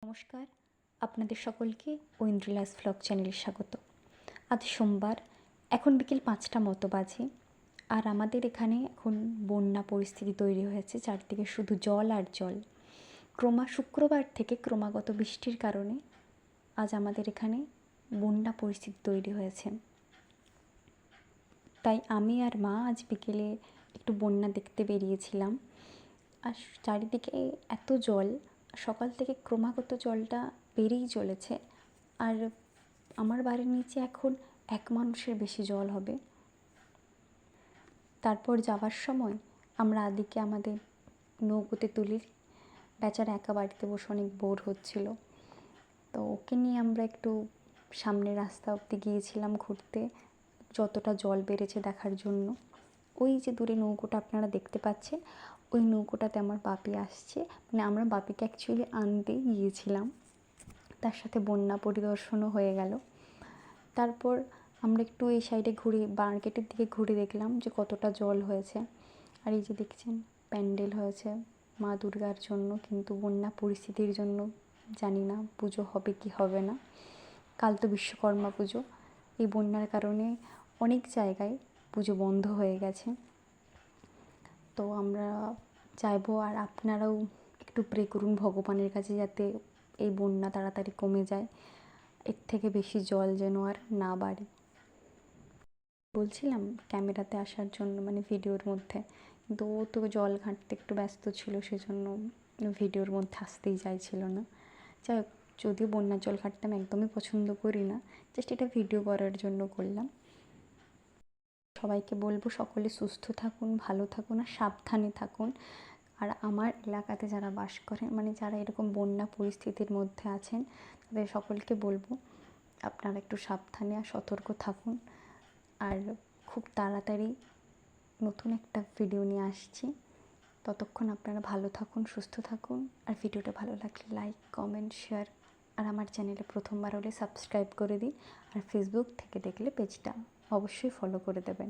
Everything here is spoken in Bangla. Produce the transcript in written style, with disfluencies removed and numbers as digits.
নমস্কার, আপনাদের সকলকে ঐন্দ্রিলাস ভ্লগ চ্যানেলে স্বাগত। আজ সোমবার, এখন বিকেল 5টা মতো বাজে। আর আমাদের এখানে এখন বন্যা পরিস্থিতি তৈরি হয়েছে, চারদিকে শুধু জল আর জল। শুক্রবার থেকে ক্রমাগত বৃষ্টির কারণে আজ আমাদের এখানে বন্যা পরিস্থিতি তৈরি হয়েছে। তাই আমি আর মা আজ বিকেলে একটু বন্যা দেখতে বেরিয়েছিলাম। আর চারিদিকে এত জল, সকাল থেকে ক্রমাগত জলটা বেড়েই চলেছে। আর আমার বাড়ির নিচে এখন 1 মানুষের বেশি জল হবে। তারপর যাওয়ার সময় আমরা আদিকে আমাদের নৌকোতে তুলি। বেচারা একা বাড়িতে বসে অনেক বোর হচ্ছিল, তো ওকে নিয়ে আমরা একটু সামনের রাস্তা অবধি গিয়েছিলাম ঘুরতে, যতটা জল বেড়েছে দেখার জন্য। ওই যে দূরে নৌকোটা আপনারা দেখতে পাচ্ছেন, ওই নৌকোটাতে আমার বাপি আসছে। মানে আমরা বাপিকে অ্যাকচুয়ালি আনতে গিয়েছিলাম, তার সাথে বন্যা পরিদর্শনও হয়ে গেল। তারপর আমরা একটু এই সাইডে ঘুরে মার্কেটের দিকে ঘুরে দেখলাম যে কতটা জল হয়েছে। আর এই যে দেখছেন প্যান্ডেল হয়েছে মা দুর্গার জন্য, কিন্তু বন্যা পরিস্থিতির জন্য জানি না পুজো হবে কি হবে না। কাল তো বিশ্বকর্মা পুজো, এই বন্যার কারণে অনেক জায়গায় পুজো বন্ধ হয়ে গেছে। তো আমরা চাইবো আর আপনারাও একটু প্রে করুন ভগবানের কাছে, যাতে এই বন্যা তাড়াতাড়ি কমে যায়, এর থেকে বেশি জল যেন আর না বাড়ে। বলছিলাম ক্যামেরাতে আসার জন্য, মানে ভিডিওর মধ্যে, কিন্তু ও তো জল ঘাঁটতে একটু ব্যস্ত ছিল, সেজন্য ভিডিওর মধ্যে আসতেই চাইছিল না। যাই হোক, যদিও বন্যার জল ঘাঁটতে আমি একদমই পছন্দ করি না, জাস্ট এটা ভিডিও করার জন্য করলাম। সবাইকে বলবো সকলে সুস্থ থাকুন, ভালো থাকুন আর সাবধানে থাকুন। আর আমার এলাকাতে যারা বাস করেন, মানে যারা এরকম বন্যা পরিস্থিতির মধ্যে আছেন, তাদের সকলকে বলবো আপনারা একটু সাবধানে আর সতর্ক থাকুন। আর খুব তাড়াতাড়ি নতুন একটা ভিডিও নিয়ে আসছি। ততক্ষণ আপনারা ভালো থাকুন, সুস্থ থাকুন। আর ভিডিওটা ভালো লাগলে লাইক, কমেন্ট, শেয়ার, আর আমার চ্যানেলে প্রথমবার হলে সাবস্ক্রাইব করে দিন। আর ফেসবুক থেকে দেখলে পেজটা অবশ্যই ফলো করে দেবেন।